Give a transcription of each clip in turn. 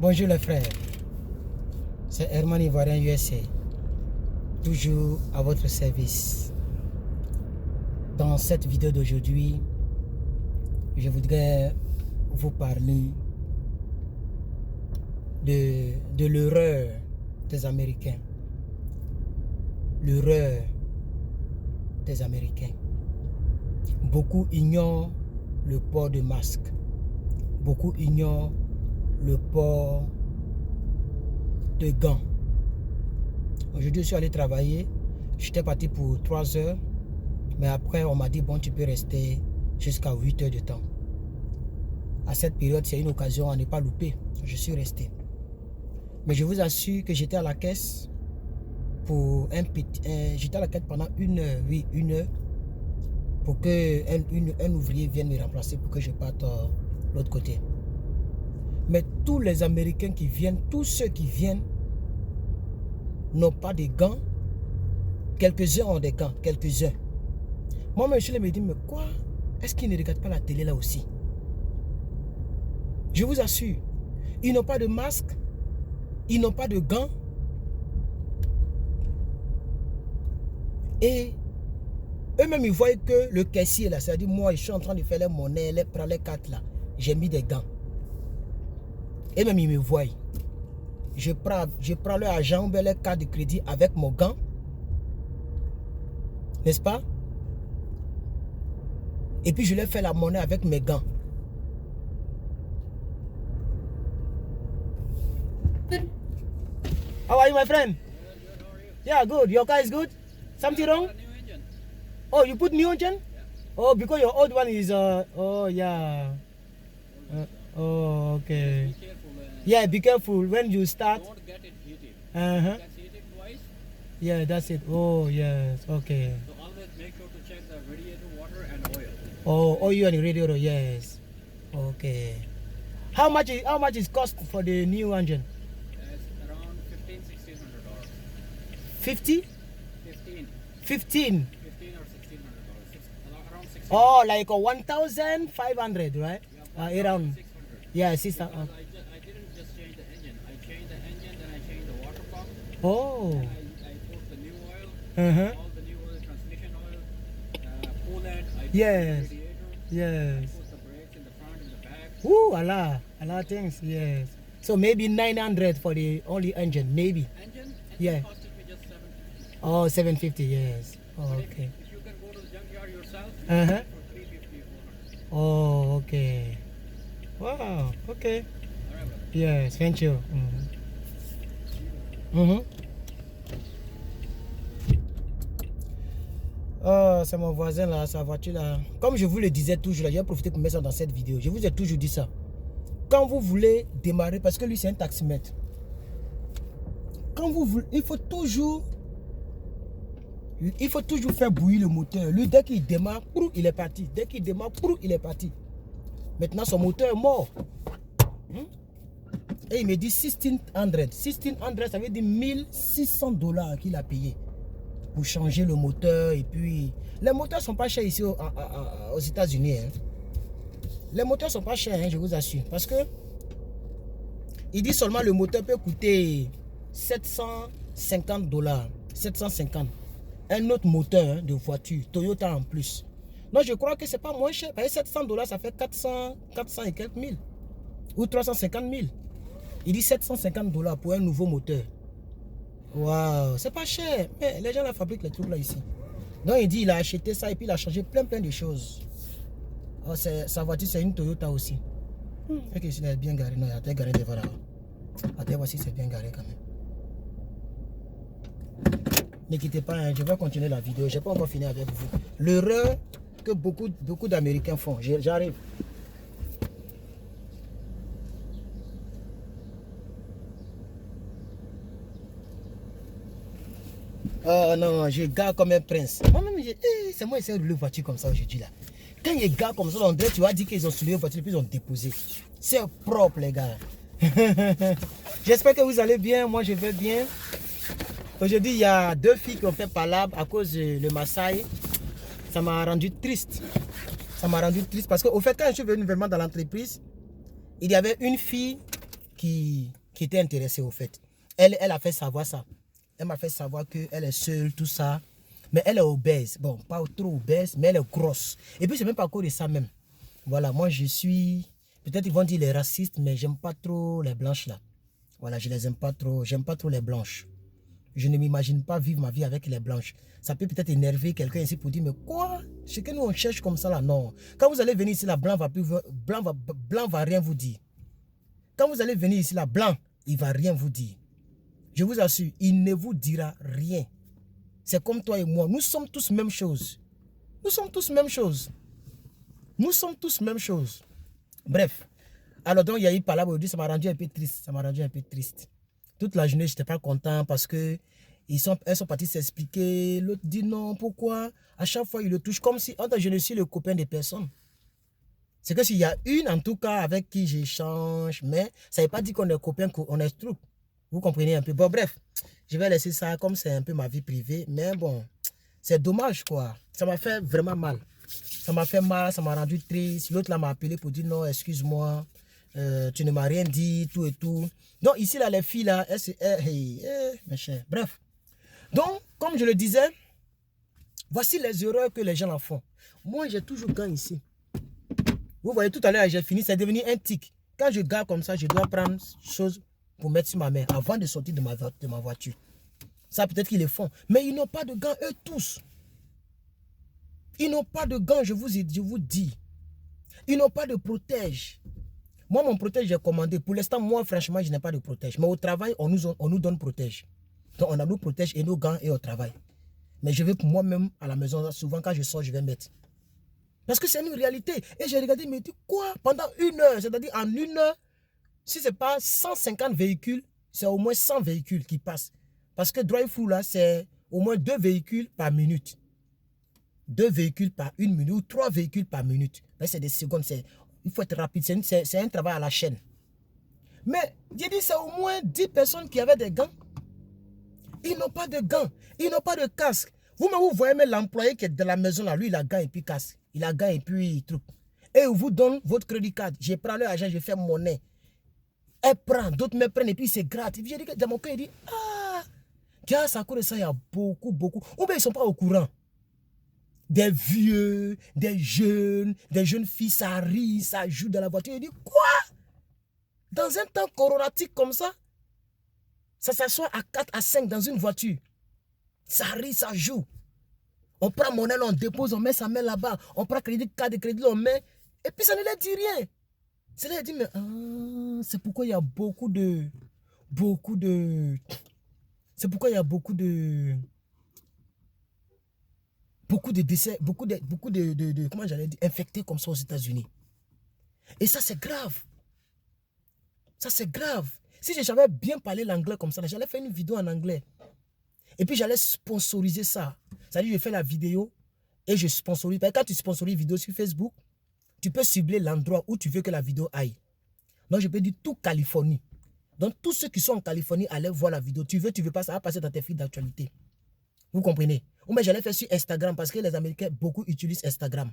Bonjour les frères, c'est Herman Ivoirien USA, toujours à votre service. Dans cette vidéo d'aujourd'hui, je voudrais vous parler de l'erreur des Américains. L'erreur des Américains. Beaucoup ignorent le port de masque. Beaucoup ignorent le port de gants. Aujourd'hui, je suis allé travailler. J'étais parti pour 3 heures. Mais après, on m'a dit, bon, tu peux rester jusqu'à 8 heures de temps. À cette période, c'est une occasion à ne pas louper. Je suis resté. Mais je vous assure que j'étais à la caisse pour j'étais à la caisse pendant 1 heure, oui, 1 heure, pour qu'un ouvrier vienne me remplacer pour que je parte de l'autre côté. Mais tous les Américains qui viennent, tous ceux qui viennent n'ont pas de gants. Quelques-uns ont des gants, quelques-uns. Moi, monsieur me dit, mais quoi? Est-ce qu'ils ne regardent pas la télé là aussi? Je vous assure, ils n'ont pas de masque, ils n'ont pas de gants. Et eux-mêmes, ils voient que le caissier là, c'est-à-dire moi, je suis en train de faire les monnaies, les cartes là. J'ai mis des gants. Et même ils me voient. Je prends leur argent, leur carte de crédit avec mon gant. N'est-ce pas? Et puis je leur fais la monnaie avec mes gants. How are you, my friend? Yeah, good. Your car is good? Something wrong? Oh, you put new engine? Oh, because your old one is oh yeah. Oh, okay. Yeah, be careful when you start. Don't get it heated. Uh-huh. You can heat it twice. Yeah, that's it. Oh, yes. Okay. So always make sure to check the radiator water and oil. Oh, oil and radiator. Yes. Okay. How much is cost for the new engine? It's around $1,500-$1,600. 50? 15 15. or $1,600. Around 600. Oh, like a 1,500, right? Around. 600. Yeah, 600. Because I didn't just change the engine. I changed the engine, then I changed the water pump. Oh. I put the new oil, Uh-huh. all the new oil, transmission oil, coolant. I put Yes. the radiator. I Yes. put the brakes in the front and the back. Ooh, a lot of things. Yes. So maybe 900 for the only engine, maybe. Engine Yeah. costed me just $750. Oh, 750. Yes. But Okay. if you can go to the junkyard yourself, Uh-huh. for $350 or $400. Oh, okay. Wow. Okay. All right, brother. Yes. Thank you. Oh, c'est mon voisin là, sa voiture là. Comme je vous le disais toujours, j'ai profité pour mettre ça dans cette vidéo. Je vous ai toujours dit ça. Quand vous voulez démarrer, parce que lui c'est un taximètre. Quand vous voulez, il faut toujours faire bouillir le moteur. Lui, dès qu'il démarre, il est parti. Dès qu'il démarre, il est parti. Maintenant, son moteur est mort. Et il me dit 1600. 1600, ça veut dire $1,600 qu'il a payé pour changer le moteur. Et puis, les moteurs ne sont pas chers ici aux États-Unis. Hein. Les moteurs ne sont pas chers, hein, je vous assure. Parce que il dit seulement le moteur peut coûter $750. 750. Un autre moteur, hein, de voiture, Toyota en plus. Non, je crois que c'est pas moins cher. $700, ça fait 400 et quelques mille. Ou 350 000. Il dit $750 pour un nouveau moteur. Waouh, c'est pas cher. Mais les gens la fabriquent les trucs là ici. Donc il dit il a acheté ça et puis il a changé plein de choses. Oh, sa voiture c'est une Toyota aussi. Ok, il est bien garé. Non, il a garé devant là. Attends, voici c'est bien garé quand même. Ne quittez pas, hein, je vais continuer la vidéo. Je n'ai pas encore fini avec vous. L'erreur que beaucoup d'Américains font. J'arrive. Oh non, je gare comme un prince. Moi-même, c'est moi qui essaie de rouler une voiture comme ça aujourd'hui là. Quand il y a des gars comme ça, on dirait, tu vas dire qu'ils ont soulevé une voiture et puis ils ont déposé. C'est propre les gars. J'espère que vous allez bien. Moi je vais bien. Aujourd'hui, il y a 2 filles qui ont fait palabre à cause de le Maasai. Ça m'a rendu triste. Ça m'a rendu triste parce qu'au fait, quand je suis venu vraiment dans l'entreprise, il y avait une fille qui était intéressée au fait. Elle a fait savoir ça. Elle m'a fait savoir qu'elle est seule, tout ça. Mais elle est obèse. Bon, pas trop obèse, mais elle est grosse. Et puis, c'est même pas à cause de ça même. Voilà, moi, je suis... Peut-être ils vont dire les racistes, mais j'aime pas trop les blanches là. Voilà, je les aime pas trop. J'aime pas trop les blanches. Je ne m'imagine pas vivre ma vie avec les blanches. Ça peut peut-être énerver quelqu'un ici pour dire, mais quoi? Ce que nous on cherche comme ça là, non. Quand vous allez venir ici, là, blanc va rien vous dire. Quand vous allez venir ici, là, blanc, il va rien vous dire. Je vous assure, il ne vous dira rien. C'est comme toi et moi. Nous sommes tous même chose. Nous sommes tous même chose. Nous sommes tous même chose. Bref. Alors donc, il y a eu par là aujourd'hui, ça m'a rendu un peu triste. Ça m'a rendu un peu triste. Toute la journée, je n'étais pas content parce que elles sont parties s'expliquer. L'autre dit non, pourquoi? À chaque fois, il le touche comme si je ne suis le copain des personnes. C'est que s'il y a une, en tout cas, avec qui j'échange, mais ça ne veut pas dire qu'on est copain, qu'on est trou. Vous comprenez un peu. Bon, bref, je vais laisser ça comme c'est un peu ma vie privée. Mais bon, c'est dommage, quoi. Ça m'a fait vraiment mal. Ça m'a fait mal, ça m'a rendu triste. L'autre là m'a appelé pour dire non, excuse-moi, tu ne m'as rien dit, tout et tout. Donc ici, là, les filles, là, mes chers. Bref. Donc, comme je le disais, voici les erreurs que les gens en font. Moi, j'ai toujours gagné ici. Vous voyez, tout à l'heure, j'ai fini, c'est devenu un tic. Quand je garde comme ça, je dois prendre chose pour mettre sur ma main avant de sortir de ma voiture. Ça, peut-être qu'ils le font. Mais ils n'ont pas de gants, eux tous. Ils n'ont pas de gants, je vous dis. Ils n'ont pas de protège. Moi, mon protège, j'ai commandé. Pour l'instant, moi, franchement, je n'ai pas de protège. Mais au travail, on nous donne protège. Donc, on a nos protèges et nos gants et au travail. Mais je vais pour moi-même à la maison, souvent quand je sors, je vais mettre. Parce que c'est une réalité. Et j'ai regardé, mais dis quoi? Pendant 1 heure, c'est-à-dire en 1 heure, si ce n'est pas 150 véhicules, c'est au moins 100 véhicules qui passent. Parce que drive-thru, là, c'est au moins 2 véhicules par minute. 2 véhicules par 1 minute ou 3 véhicules par minute. C'est des secondes. Il faut être rapide. C'est un travail à la chaîne. Mais, j'ai dit, c'est au moins 10 personnes qui avaient des gants. Ils n'ont pas de gants. Ils n'ont pas de casque. Vous-même, vous voyez même l'employé qui est de la maison, là, lui, il a gants et puis casque. Il a gants et puis truc. Et il vous donne votre crédit card. Je prends l'argent, je fais monnaie. Elle prend, d'autres me prennent et puis c'est gratis. J'ai dit que dans mon cœur, il dit, grâce à cause de ça, il y a beaucoup. Ou bien ils ne sont pas au courant. Des vieux, des jeunes filles, ça rit, ça joue dans la voiture. Il dit, quoi? Dans un temps coronatique comme ça, ça s'assoit à 4 à 5 dans une voiture. Ça rit, ça joue. On prend monnaie, on dépose, on met sa main là-bas. On prend crédit, carte de crédit, on met. Et puis ça ne leur dit rien. Ça leur dit, mais c'est pourquoi il y a beaucoup de c'est pourquoi il y a beaucoup de décès, beaucoup de comment j'allais dire, infectés comme ça aux États-Unis. Et ça, c'est grave. Ça, c'est grave. Si j'avais bien parlé l'anglais comme ça, j'allais faire une vidéo en anglais. Et puis, j'allais sponsoriser ça. C'est-à-dire, je fais la vidéo et je sponsorise. Parce que quand tu sponsorises une vidéo sur Facebook, tu peux cibler l'endroit où tu veux que la vidéo aille. Donc, je peux dire tout Californie. Donc, tous ceux qui sont en Californie, allez voir la vidéo. Tu veux pas, ça va passer dans tes fils d'actualité. Vous comprenez? Ou bien j'allais faire sur Instagram parce que les Américains, beaucoup utilisent Instagram.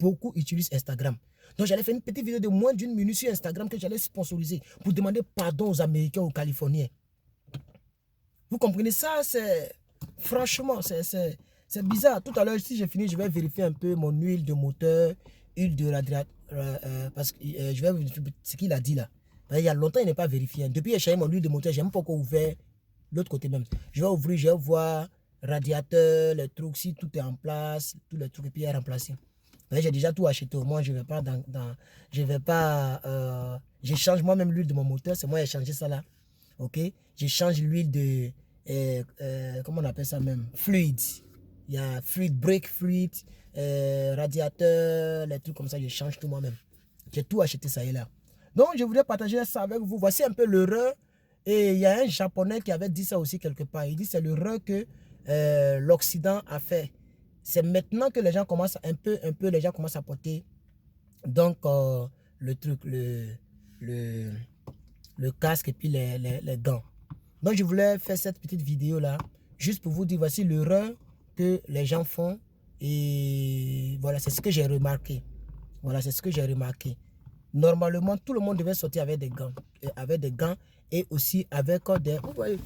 Beaucoup utilisent Instagram. Donc, j'allais faire une petite vidéo de moins d'1 minute sur Instagram que j'allais sponsoriser pour demander pardon aux Américains, aux Californiens. Vous comprenez ça? C'est franchement, c'est bizarre. Tout à l'heure, si j'ai fini, je vais vérifier un peu mon huile de moteur, huile de radiateur, parce que je vais vérifier ce qu'il a dit là. Il y a longtemps, il n'est pas vérifié. Depuis que j'ai changé mon huile de moteur, je n'ai même pas encore ouvert l'autre côté même. Je vais ouvrir, je vais voir radiateur, les trucs, si tout est en place, tous les trucs, et puis il est remplacé. J'ai déjà tout acheté. Moi, je ne vais pas je change moi-même l'huile de mon moteur. C'est moi qui ai changé ça là. Ok? Je change l'huile de, comment on appelle ça même? Fluide. Il y a fluide, brake fluide, radiateur, les trucs comme ça. Je change tout moi-même. J'ai tout acheté ça et là. Donc, je voudrais partager ça avec vous. Voici un peu l'erreur. Et il y a un Japonais qui avait dit ça aussi quelque part. Il dit c'est l'erreur que l'Occident a fait. C'est maintenant que les gens commencent un peu, les gens commencent à porter donc le truc, le casque et puis les gants. Donc, je voulais faire cette petite vidéo là, juste pour vous dire, voici l'erreur que les gens font. Et voilà, c'est ce que j'ai remarqué. Voilà, c'est ce que j'ai remarqué. normalement, tout le monde devait sortir avec des gants. Et aussi avec des... Vous voyez,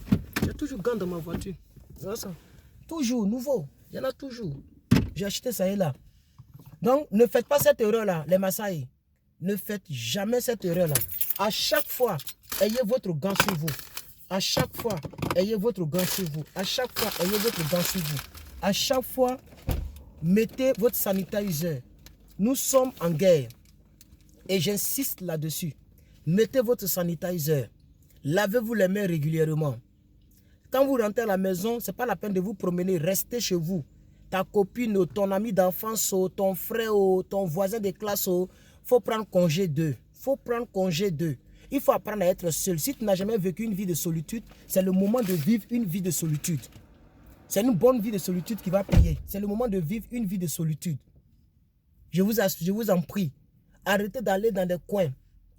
j'ai toujours gants dans ma voiture. Ça. Toujours, nouveau. Il y en a toujours. J'ai acheté ça et là. Donc, ne faites pas cette erreur-là, les Maasai. Ne faites jamais cette erreur-là. À chaque fois, ayez votre gant sur vous. À chaque fois, ayez votre gant sur vous. À chaque fois, ayez votre gant sur vous. À chaque fois, mettez votre sanitizer. Nous sommes en guerre. Et j'insiste là-dessus. Mettez votre sanitizer. Lavez-vous les mains régulièrement. Quand vous rentrez à la maison, ce n'est pas la peine de vous promener. Restez chez vous. Ta copine, ton ami d'enfance, ton frère, ton voisin de classe, il faut prendre congé d'eux. Il faut prendre congé d'eux. Il faut apprendre à être seul. Si tu n'as jamais vécu une vie de solitude, c'est le moment de vivre une vie de solitude. C'est une bonne vie de solitude qui va payer. C'est le moment de vivre une vie de solitude. Je vous en prie. Arrêtez d'aller dans des coins.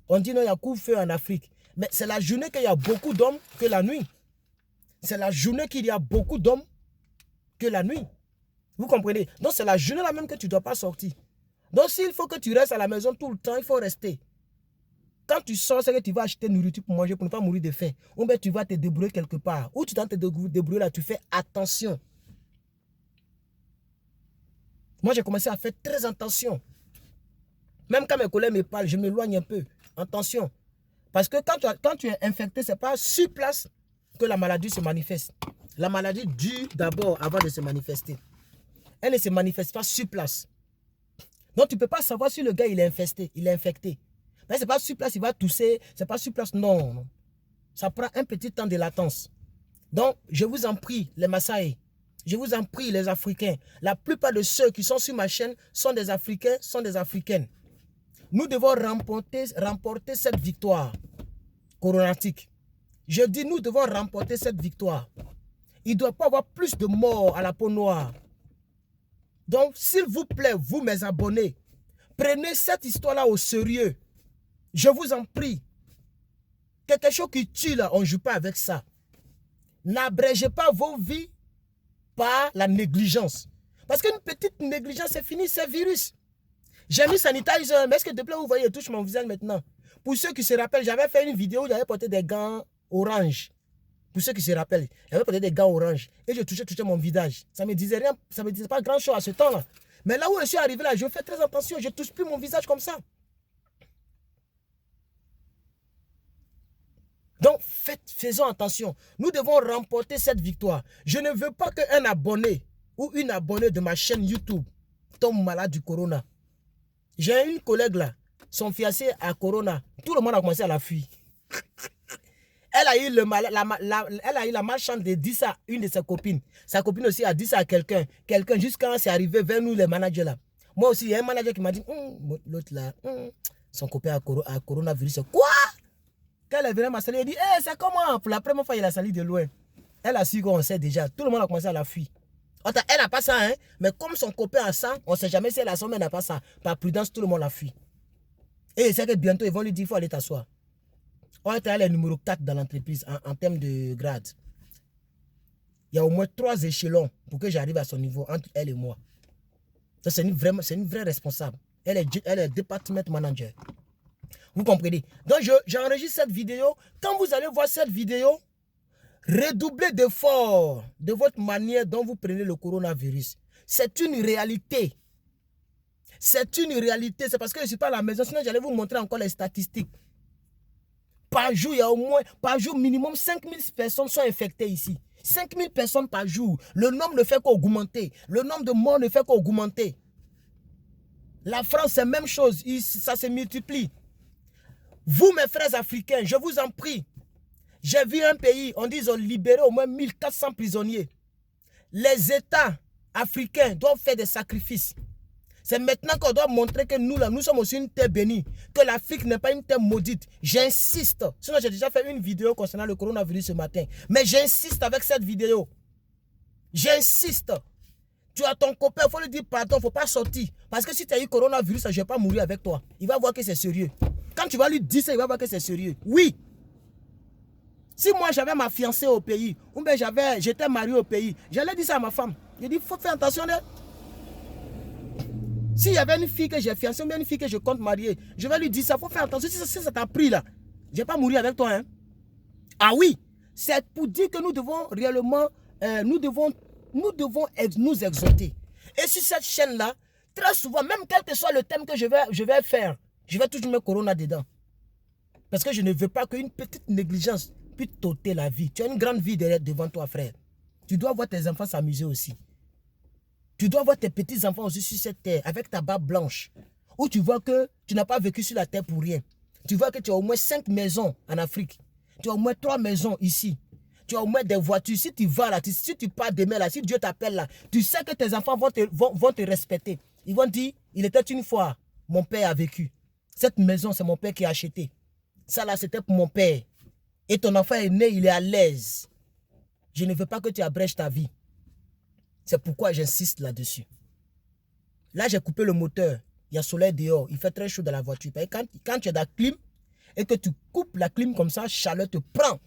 On dit non, il y a couvre-feu en Afrique. Mais c'est la journée qu'il y a beaucoup d'hommes que la nuit. C'est la journée qu'il y a beaucoup d'hommes que la nuit. Vous comprenez? Donc c'est la journée là même que tu ne dois pas sortir. Donc s'il faut que tu restes à la maison tout le temps, il faut rester. Quand tu sors, c'est que tu vas acheter nourriture pour manger, pour ne pas mourir de faim. Ou bien tu vas te débrouiller quelque part. Ou tu vas te débrouiller là, tu fais attention. Moi j'ai commencé à faire très attention. Même quand mes collègues me parlent, je m'éloigne un peu. Attention. Parce que quand tu es infecté, ce n'est pas sur place que la maladie se manifeste. La maladie dure d'abord avant de se manifester. Elle ne se manifeste pas sur place. Donc tu ne peux pas savoir si le gars il est infecté. Mais ce n'est pas sur place, il va tousser. Ce n'est pas sur place, non. Ça prend un petit temps de latence. Donc je vous en prie, les Maasai. Je vous en prie, les Africains. La plupart de ceux qui sont sur ma chaîne sont des Africains, sont des Africaines. Nous devons remporter cette victoire coronatique. Je dis, nous devons remporter cette victoire. Il ne doit pas y avoir plus de morts à la peau noire. Donc, s'il vous plaît, vous, mes abonnés, prenez cette histoire-là au sérieux. Je vous en prie. Quelque chose qui tue, là, on ne joue pas avec ça. N'abrégez pas vos vies par la négligence. Parce qu'une petite négligence, c'est fini, c'est virus. J'ai mis sanitizer, mais est-ce que de plaît, vous voyez, il touche mon visage maintenant. Pour ceux qui se rappellent, j'avais fait une vidéo où j'avais porté des gants orange. Pour ceux qui se rappellent, j'avais porté des gants orange. Et je touchais mon visage. Ça ne me disait rien, ça ne me disait pas grand-chose à ce temps-là. Mais là où je suis arrivé, là, je fais très attention. Je ne touche plus mon visage comme ça. Donc, faisons attention. Nous devons remporter cette victoire. Je ne veux pas qu'un abonné ou une abonnée de ma chaîne YouTube tombe malade du corona. J'ai une collègue là, son fiancé a corona. Tout le monde a commencé à la fuir. Elle a eu la malchance de dire ça à une de ses copines. Sa copine aussi a dit ça à quelqu'un. Quelqu'un, jusqu'à c'est arrivé vers nous, les managers là. Moi aussi, il y a un manager qui m'a dit, l'autre là, son copain a coronavirus. Quoi? Quand elle est venue m'assaler, elle dit, hey, c'est comment? Pour la première fois, il a sali de loin. Elle a su qu'on sait déjà. Tout le monde a commencé à la fuir. Elle n'a pas ça, hein? Mais comme son copain a ça, on ne sait jamais si elle a ça, mais elle n'a pas ça. Par prudence, tout le monde la fuit. Et c'est que bientôt, ils vont lui dire, il faut aller t'asseoir. On est le numéro 4 dans l'entreprise en termes de grade. Il y a au moins 3 échelons pour que j'arrive à son niveau entre elle et moi. C'est une vraie responsable. Elle est département manager. Vous comprenez? Donc, j'enregistre cette vidéo. Quand vous allez voir cette vidéo, redoublez d'efforts de votre manière dont vous prenez le coronavirus. C'est une réalité. C'est une réalité. C'est parce que je ne suis pas à la maison. Sinon, j'allais vous montrer encore les statistiques. Par jour, il y a au moins, par jour, minimum 5000 personnes sont infectées ici. 5000 personnes par jour. Le nombre ne fait qu'augmenter. Le nombre de morts ne fait qu'augmenter. La France, c'est la même chose. Ça se multiplie. Vous, mes frères africains, je vous en prie. J'ai vu un pays, on dit qu'ils ont libéré au moins 1400 prisonniers. Les États africains doivent faire des sacrifices. C'est maintenant qu'on doit montrer que nous, là, nous sommes aussi une terre bénie. Que l'Afrique n'est pas une terre maudite. J'insiste. Sinon, j'ai déjà fait une vidéo concernant le coronavirus ce matin. Mais j'insiste avec cette vidéo. J'insiste. Tu as ton copain, il faut lui dire pardon, il ne faut pas sortir. Parce que si tu as eu coronavirus, je ne vais pas mourir avec toi. Il va voir que c'est sérieux. Quand tu vas lui dire ça, il va voir que c'est sérieux. Oui. Si moi j'avais ma fiancée au pays, ou bien j'étais marié au pays, j'allais dire ça à ma femme. Je dis, il faut faire attention. S'il y avait une fille que j'ai fiancée ou bien une fille que je compte marier, je vais lui dire ça, il faut faire attention. Si ça t'a pris là, je ne vais pas mourir avec toi. Hein. Ah oui, c'est pour dire que nous devons réellement, nous devons nous exalter. Et sur cette chaîne-là, très souvent, même quel que soit le thème que je vais faire, je vais toujours mettre Corona dedans. Parce que je ne veux pas qu'une petite négligence puisse t'ôter la vie. Tu as une grande vie devant toi, frère. Tu dois voir tes enfants s'amuser aussi. Tu dois voir tes petits-enfants aussi sur cette terre, avec ta barbe blanche. Où tu vois que tu n'as pas vécu sur la terre pour rien. Tu vois que tu as au moins 5 maisons en Afrique. Tu as au moins 3 maisons ici. Tu as au moins des voitures. Si tu vas là, si tu pars demain là, si Dieu t'appelle là, tu sais que tes enfants vont te respecter. Ils vont dire, il était une fois, mon père a vécu. Cette maison, c'est mon père qui a acheté. Ça là, c'était pour mon père. Et ton enfant est né, il est à l'aise. Je ne veux pas que tu abrèges ta vie. C'est pourquoi j'insiste là-dessus. Là, j'ai coupé le moteur. Il y a soleil dehors. Il fait très chaud dans la voiture. Quand tu es dans la clim et que tu coupes la clim comme ça, chaleur te prend.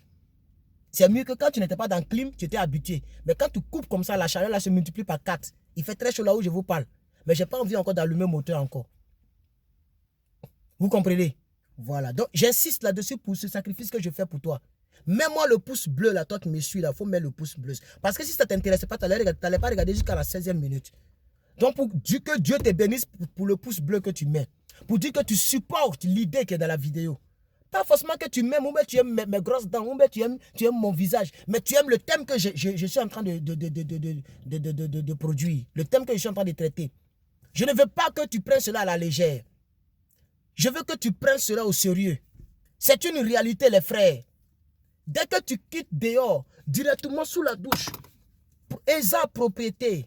C'est mieux que quand tu n'étais pas dans la clim, tu étais habitué. Mais quand tu coupes comme ça, la chaleur là se multiplie par 4. Il fait très chaud là où je vous parle. Mais je n'ai pas envie encore d'allumer le moteur encore. Vous comprenez? Voilà. Donc, j'insiste là-dessus pour ce sacrifice que je fais pour toi. Mets-moi le pouce bleu là, toi qui me suis là, il faut mettre le pouce bleu. Parce que si ça ne t'intéressait pas, tu n'allais pas regarder jusqu'à la 16e minute. Donc, pour dire que Dieu te bénisse pour le pouce bleu que tu mets. Pour dire que tu supportes l'idée qui est dans la vidéo. Pas forcément que tu m'aimes, ou bien tu aimes mes grosses dents, ou bien tu aimes mon visage. Mais tu aimes le thème que je suis en train de produire. Le thème que je suis en train de traiter. Je ne veux pas que tu prennes cela à la légère. Je veux que tu prennes cela au sérieux. C'est une réalité, les frères. Dès que tu quittes dehors, directement sous la douche, Esa propriété.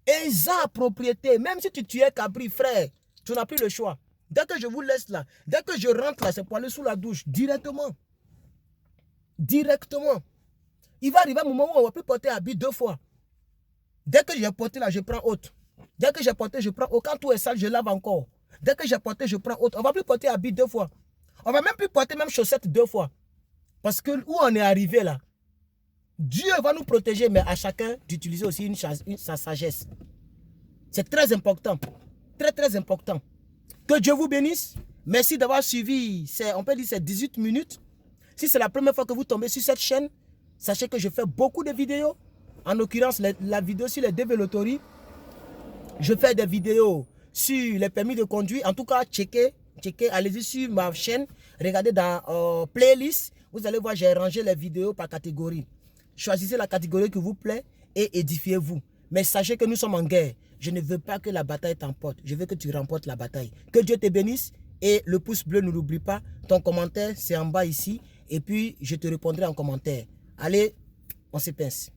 Esa propriété. Même si tu es cabri, frère, tu n'as plus le choix. Dès que je vous laisse là, dès que je rentre là, c'est pour aller sous la douche, directement. Directement. Il va arriver un moment où on ne va plus porter habit 2 fois. Dès que j'ai porté là, je prends autre. Dès que j'ai porté, je prends autre. Quand tout est sale, je lave encore. Dès que j'ai porté, je prends autre. On ne va plus porter habit 2 fois. On ne va même plus porter même chaussettes 2 fois. Parce que où on est arrivé là, Dieu va nous protéger, mais à chacun d'utiliser aussi sa sagesse. C'est très important. Très, très important. Que Dieu vous bénisse. Merci d'avoir suivi, on peut dire c'est 18 minutes. Si c'est la première fois que vous tombez sur cette chaîne, sachez que je fais beaucoup de vidéos. En l'occurrence, la vidéo sur les développeries. Je fais des vidéos sur les permis de conduire. En tout cas, checkez, allez-y sur ma chaîne. Regardez dans playlist. Vous allez voir, j'ai rangé les vidéos par catégorie. Choisissez la catégorie qui vous plaît et édifiez-vous. Mais sachez que nous sommes en guerre. Je ne veux pas que la bataille t'emporte. Je veux que tu remportes la bataille. Que Dieu te bénisse. Et le pouce bleu, ne l'oublie pas. Ton commentaire, c'est en bas ici. Et puis, je te répondrai en commentaire. Allez, on se pince.